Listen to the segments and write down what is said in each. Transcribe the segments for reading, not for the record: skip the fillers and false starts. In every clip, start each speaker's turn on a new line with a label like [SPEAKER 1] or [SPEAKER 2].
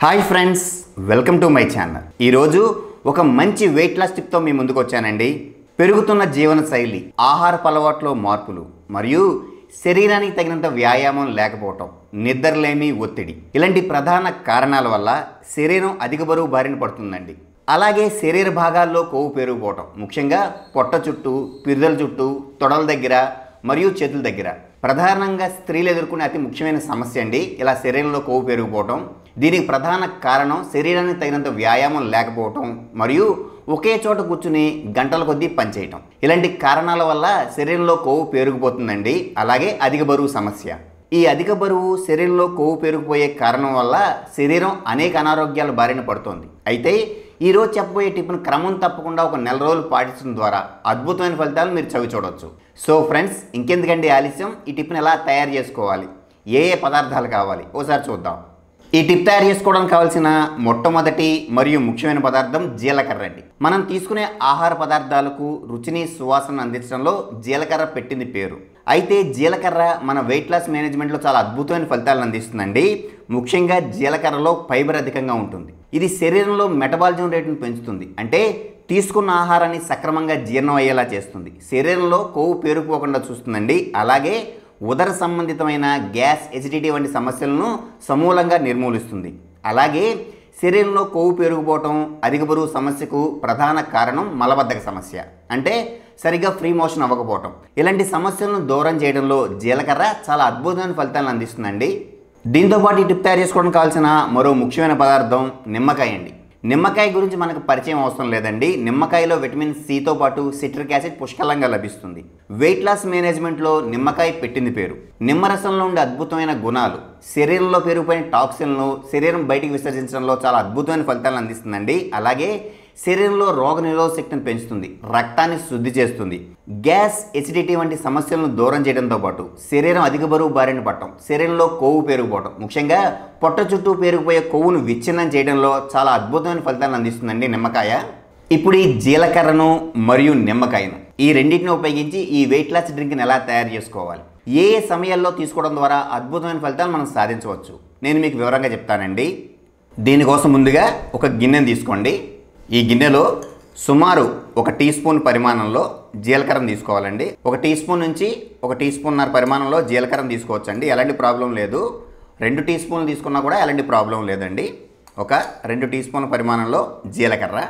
[SPEAKER 1] Hi friends, welcome to my channel. ఈరోజు ఒక మంచి వెయిట్ లాస్ టిప్తో మీ ముందుకు వచ్చానండి. పెరుగుతున్న జీవన శైలి, ఆహారపు అలవాట్లో మార్పులు మరియు శరీరానికి తగినంత వ్యాయామం లేకపోవటం, నిద్రలేమి, ఒత్తిడి ఇలాంటి ప్రధాన కారణాల వల్ల శరీరం అధిక బరువు బారిన పడుతుందండి. అలాగే శరీర భాగాల్లో కొవ్వు పెరిగిపోవటం, ముఖ్యంగా పొట్ట చుట్టూ, పిరుదల చుట్టూ, తొడల దగ్గర మరియు చేతుల దగ్గర ప్రధానంగా స్త్రీలు ఎదుర్కొనే అతి ముఖ్యమైన సమస్య అండి ఇలా శరీరంలో కొవ్వు పెరిగిపోవటం. దీనికి ప్రధాన కారణం శరీరానికి తగినంత వ్యాయామం లేకపోవటం మరియు ఒకే చోట కూర్చుని గంటల కొద్దీ పనిచేయటం. ఇలాంటి కారణాల వల్ల శరీరంలో కొవ్వు పెరిగిపోతుందండి. అలాగే అధిక బరువు సమస్య. ఈ అధిక బరువు శరీరంలో కొవ్వు పెరిగిపోయే కారణం వల్ల శరీరం అనేక అనారోగ్యాల బారిన పడుతుంది. అయితే ఈరోజు చెప్పబోయే టిప్ను క్రమం తప్పకుండా ఒక నెల రోజులు పాటించడం ద్వారా అద్భుతమైన ఫలితాలు మీరు చవి చూడవచ్చు. సో ఫ్రెండ్స్, ఇంకెందుకండి ఆలస్యం, ఈ టిప్ని ఎలా తయారు చేసుకోవాలి, ఏ పదార్థాలు కావాలి ఒకసారి చూద్దాం. ఈ టిప్ తయారు చేసుకోవడానికి కావాల్సిన మొట్టమొదటి మరియు ముఖ్యమైన పదార్థం జీలకర్ర అండి. మనం తీసుకునే ఆహార పదార్థాలకు రుచిని, సువాసన అందించడంలో జీలకర్ర పెట్టింది పేరు. అయితే జీలకర్ర మన వెయిట్ లాస్ మేనేజ్మెంట్లో చాలా అద్భుతమైన ఫలితాలను అందిస్తుందండి. ముఖ్యంగా జీలకర్రలో ఫైబర్ అధికంగా ఉంటుంది. ఇది శరీరంలో మెటబాలిజం రేటును పెంచుతుంది. అంటే తీసుకున్న ఆహారాన్ని సక్రమంగా జీర్ణం అయ్యేలా చేస్తుంది. శరీరంలో కొవ్వు పేరుకుపోకుండా చూస్తుందండి. అలాగే ఉదర సంబంధితమైన గ్యాస్, ఎసిడిటీ వంటి సమస్యలను సమూలంగా నిర్మూలిస్తుంది. అలాగే శరీరంలో కొవ్వు పెరిగిపోవటం, అధిక బరువు సమస్యకు ప్రధాన కారణం మలబద్ధక సమస్య, అంటే సరిగ్గా ఫ్రీ మోషన్ అవ్వకపోవటం. ఇలాంటి సమస్యలను దూరం చేయడంలో జీలకర్ర చాలా అద్భుతమైన ఫలితాలను అందిస్తుందండి. దీంతోపాటు ఈ టిప్ తయారు చేసుకోవడానికి కావాల్సిన మరో ముఖ్యమైన పదార్థం నిమ్మకాయ అండి. నిమ్మకాయ గురించి మనకు పరిచయం అవసరం లేదండి. నిమ్మకాయలో విటమిన్ సితో పాటు సిట్రిక్ యాసిడ్ పుష్కలంగా లభిస్తుంది. వెయిట్ లాస్ మేనేజ్మెంట్లో నిమ్మకాయ పెట్టింది పేరు. నిమ్మరసంలో ఉండే అద్భుతమైన గుణాలు శరీరంలో పెరిగిపోయిన టాక్సిన్లను శరీరం బయటికి విసర్జించడంలో చాలా అద్భుతమైన ఫలితాలను అందిస్తుందండి. అలాగే శరీరంలో రోగ నిరోధక శక్తిని పెంచుతుంది, రక్తాన్ని శుద్ధి చేస్తుంది, గ్యాస్, ఎసిడిటీ వంటి సమస్యలను దూరం చేయడంతో పాటు శరీరం అధిక బరువు బారిన పడటం, శరీరంలో కొవ్వు పెరిగిపోవటం, ముఖ్యంగా పొట్ట చుట్టూ పెరిగిపోయే కొవ్వును విచ్ఛిన్నం చేయడంలో చాలా అద్భుతమైన ఫలితాలను అందిస్తుందండి నిమ్మకాయ. ఇప్పుడు ఈ జీలకర్రను మరియు నిమ్మకాయను ఈ రెండింటిని ఉపయోగించి ఈ వెయిట్ లాస్ డ్రింక్ని ఎలా తయారు చేసుకోవాలి, ఏ సమయాల్లో తీసుకోవడం ద్వారా అద్భుతమైన ఫలితాలు మనం సాధించవచ్చు, నేను మీకు వివరంగా చెప్తానండి. దీనికోసం ముందుగా ఒక గిన్నెను తీసుకోండి. ఈ గిన్నెలో సుమారు 1 టీ స్పూన్ పరిమాణంలో జీలకర్రను తీసుకోవాలండి. 1 టీ స్పూన్ నుంచి 1 టీ స్పూన్నర పరిమాణంలో జీలకర్రను తీసుకోవచ్చండి, ఎలాంటి ప్రాబ్లం లేదు. 2 టీ స్పూన్లు తీసుకున్నా కూడా ఎలాంటి ప్రాబ్లం లేదండి. ఒక 2 టీ స్పూన్ల పరిమాణంలో జీలకర్ర.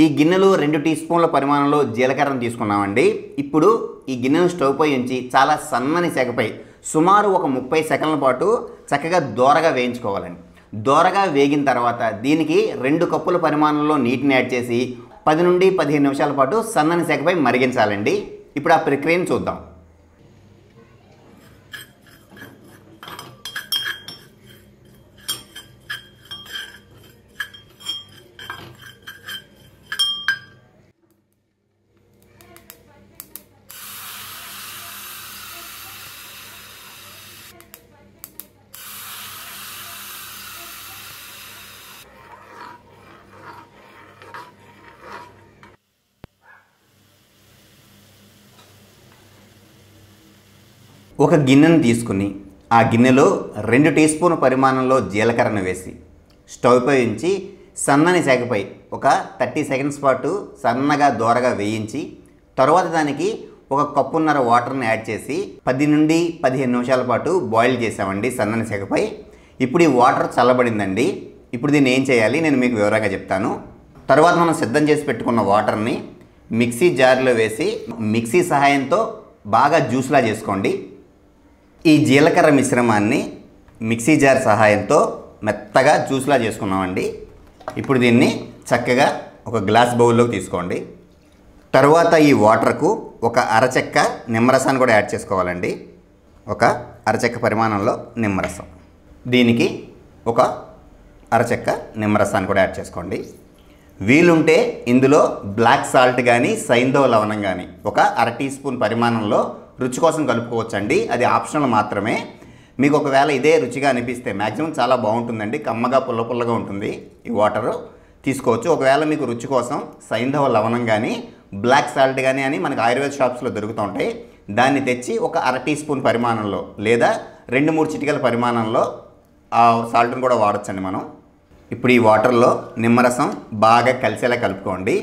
[SPEAKER 1] ఈ గిన్నెలో 2 టీ స్పూన్ల పరిమాణంలో జీలకర్రను తీసుకున్నామండి. ఇప్పుడు ఈ గిన్నెను స్టవ్ పై ఉంచి చాలా సన్నని సెగపై సుమారు ఒక 30 సెకండ్ల పాటు చక్కగా దోరగా వేయించుకోవాలండి. దోరగా వేగిన తర్వాత దీనికి 2 కప్పుల పరిమాణంలో నీటిని యాడ్ చేసి 10 నుండి 15 నిమిషాల పాటు సన్నని సెగపై మరిగించాలండి. ఇప్పుడు ఆ ప్రక్రియను చూద్దాం. ఒక గిన్నెను తీసుకుని ఆ గిన్నెలో 2 టీ స్పూన్ పరిమాణంలో జీలకర్రను వేసి స్టవ్ పై ఉంచి సన్నని సెగపై ఒక 30 సెకండ్స్ పాటు సన్నగా దోరగా వేయించి తర్వాత దానికి 1 కప్పున్నర వాటర్ని యాడ్ చేసి 10 నుండి 15 నిమిషాల పాటు బాయిల్ చేసామండి సన్నని సెగపై. ఇప్పుడు ఈ వాటర్ చల్లబడిందండి. ఇప్పుడు దీన్ని ఏం చేయాలి నేను మీకు వివరంగా చెప్తాను. తర్వాత మనం సిద్ధం చేసి పెట్టుకున్న వాటర్ని మిక్సీ జార్లో వేసి మిక్సీ సహాయంతో బాగా జ్యూస్లా చేసుకోండి. ఈ జీలకర్ర మిశ్రమాన్ని మిక్సీ జార్ సహాయంతో మెత్తగా జ్యూస్లా చేసుకున్నామండి. ఇప్పుడు దీన్ని చక్కగా ఒక గ్లాస్ బౌల్లోకి తీసుకోండి. తరువాత ఈ వాటర్కు ఒక అరచెక్క నిమ్మరసాన్ని కూడా యాడ్ చేసుకోవాలండి. ఒక అరచెక్క పరిమాణంలో నిమ్మరసం, దీనికి ఒక అరచెక్క నిమ్మరసాన్ని కూడా యాడ్ చేసుకోండి. వీలుంటే ఇందులో బ్లాక్ సాల్ట్ కానీ సైంధవ లవణం కానీ ఒక 1/2 టీ స్పూన్ పరిమాణంలో రుచి కోసం కలుపుకోవచ్చండి. అది ఆప్షనల్ మాత్రమే. మీకు ఒకవేళ ఇదే రుచిగా అనిపిస్తే మ్యాక్సిమం చాలా బాగుంటుందండి, కమ్మగా పుల్లగా ఉంటుంది, ఈ వాటరు తీసుకోవచ్చు. ఒకవేళ మీకు రుచి కోసం సైంధవ లవణం కానీ బ్లాక్ సాల్ట్ కానీ అని మనకు ఆయుర్వేద షాప్స్లో దొరుకుతూ ఉంటాయి, దాన్ని తెచ్చి ఒక 1/2 టీ స్పూన్ పరిమాణంలో లేదా 2-3 చిటికల పరిమాణంలో ఆ సాల్ట్ని కూడా వాడచ్చండి మనం. ఇప్పుడు ఈ వాటర్లో నిమ్మరసం బాగా కలిసేలా కలుపుకోండి.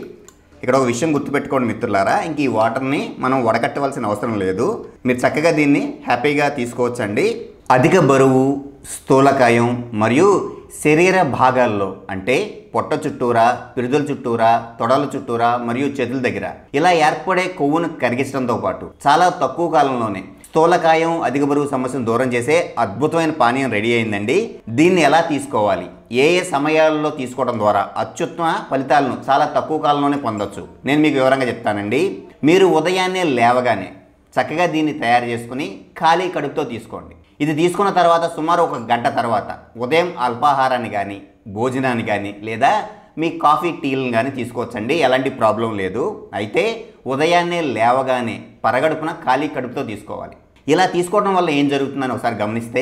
[SPEAKER 1] ఇక్కడ ఒక విషయం గుర్తుపెట్టుకోండి మిత్రులారా, ఇంక ఈ వాటర్ని మనం వడకట్టవలసిన అవసరం లేదు. మీరు చక్కగా దీన్ని హ్యాపీగా తీసుకోవచ్చండి. అధిక బరువు, స్థూలకాయం మరియు శరీర భాగాల్లో అంటే పొట్ట చుట్టూరా, పిరుదుల చుట్టూరా, తొడల చుట్టూరా మరియు చేతుల దగ్గర ఇలా ఏర్పడే కొవ్వును కరిగించడంతో పాటు చాలా తక్కువ కాలంలోనే స్థూలకాయం, అధిక బరువు సమస్యను దూరం చేసే అద్భుతమైన పానీయం రెడీ అయిందండి. దీన్ని ఎలా తీసుకోవాలి, ఏ ఏ సమయాల్లో తీసుకోవడం ద్వారా అత్యుత్తమ ఫలితాలను చాలా తక్కువ కాలంలోనే పొందొచ్చు నేను మీకు వివరంగా చెప్తానండి. మీరు ఉదయాన్నే లేవగానే చక్కగా దీన్ని తయారు చేసుకుని ఖాళీ కడుపుతో తీసుకోండి. ఇది తీసుకున్న తర్వాత సుమారు 1 గంట తర్వాత ఉదయం అల్పాహారాన్ని కానీ, భోజనాన్ని కానీ లేదా మీ కాఫీ టీలను కానీ తీసుకోవచ్చండి. ఎలాంటి ప్రాబ్లం లేదు. అయితే ఉదయాన్నే లేవగానే పరగడుపున ఖాళీ కడుపుతో తీసుకోవాలి. ఇలా తీసుకోవడం వల్ల ఏం జరుగుతుందని ఒకసారి గమనిస్తే,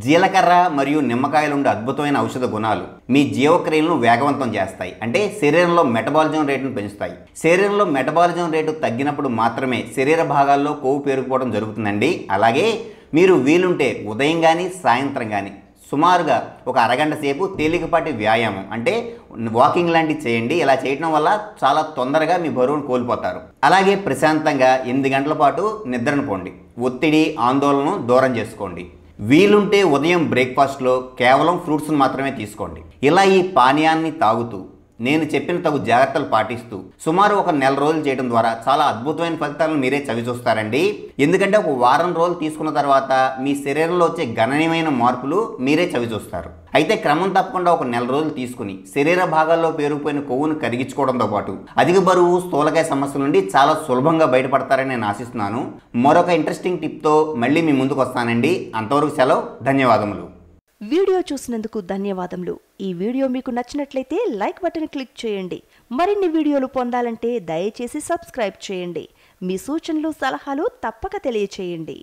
[SPEAKER 1] జీలకర్ర మరియు నిమ్మకాయలు ఉండే అద్భుతమైన ఔషధ గుణాలు మీ జీవక్రియలను వేగవంతం చేస్తాయి. అంటే శరీరంలో మెటబాలిజం రేటును పెంచుతాయి. శరీరంలో మెటబాలిజం రేటు తగ్గినప్పుడు మాత్రమే శరీర భాగాల్లో కొవ్వు పేరుకుపోవడం జరుగుతుందండి. అలాగే మీరు వీలుంటే ఉదయం కానీ, సాయంత్రం కానీ సుమారుగా ఒక అరగంట సేపు తేలికపాటి వ్యాయామం అంటే వాకింగ్ లాంటివి చేయండి. ఇలా చేయడం వల్ల చాలా తొందరగా మీ బరువును కోల్పోతారు. అలాగే ప్రశాంతంగా 8 గంటల పాటు నిద్రను పోండి. ఒత్తిడి, ఆందోళనను దూరం చేసుకోండి. వీలుంటే ఉదయం బ్రేక్ఫాస్ట్లో కేవలం ఫ్రూట్స్ను మాత్రమే తీసుకోండి. ఇలా ఈ పానీయాన్ని తాగుతూ నేను చెప్పిన తగు జాగ్రత్తలు పాటిస్తూ సుమారు 1 నెల రోజులు చేయడం ద్వారా చాలా అద్భుతమైన ఫలితాలను మీరే చవి చూస్తారండి. ఎందుకంటే 1 వారం రోజులు తీసుకున్న తర్వాత మీ శరీరంలో వచ్చే గణనీయమైన మార్పులు మీరే చవి చూస్తారు. అయితే క్రమం తప్పకుండా 1 నెల రోజులు తీసుకుని శరీర భాగాల్లో పేరుకుపోయిన కొవ్వును కరిగించుకోవడంతో పాటు అధిక బరువు, స్థూలకాయ సమస్యల నుండి చాలా సులభంగా బయటపడతారని నేను ఆశిస్తున్నాను. మరొక ఇంట్రెస్టింగ్ టిప్తో మళ్ళీ మీ ముందుకు వస్తానండి. అంతవరకు సెలవు. ధన్యవాదములు.
[SPEAKER 2] వీడియో చూసినందుకు ధన్యవాదములు. ఈ వీడియో మీకు నచ్చినట్లయితే లైక్ బటన్ క్లిక్ చేయండి. మరిన్ని వీడియోలు పొందాలంటే దయచేసి సబ్స్క్రైబ్ చేయండి. మీ సూచనలు, సలహాలు తప్పక తెలియచేయండి.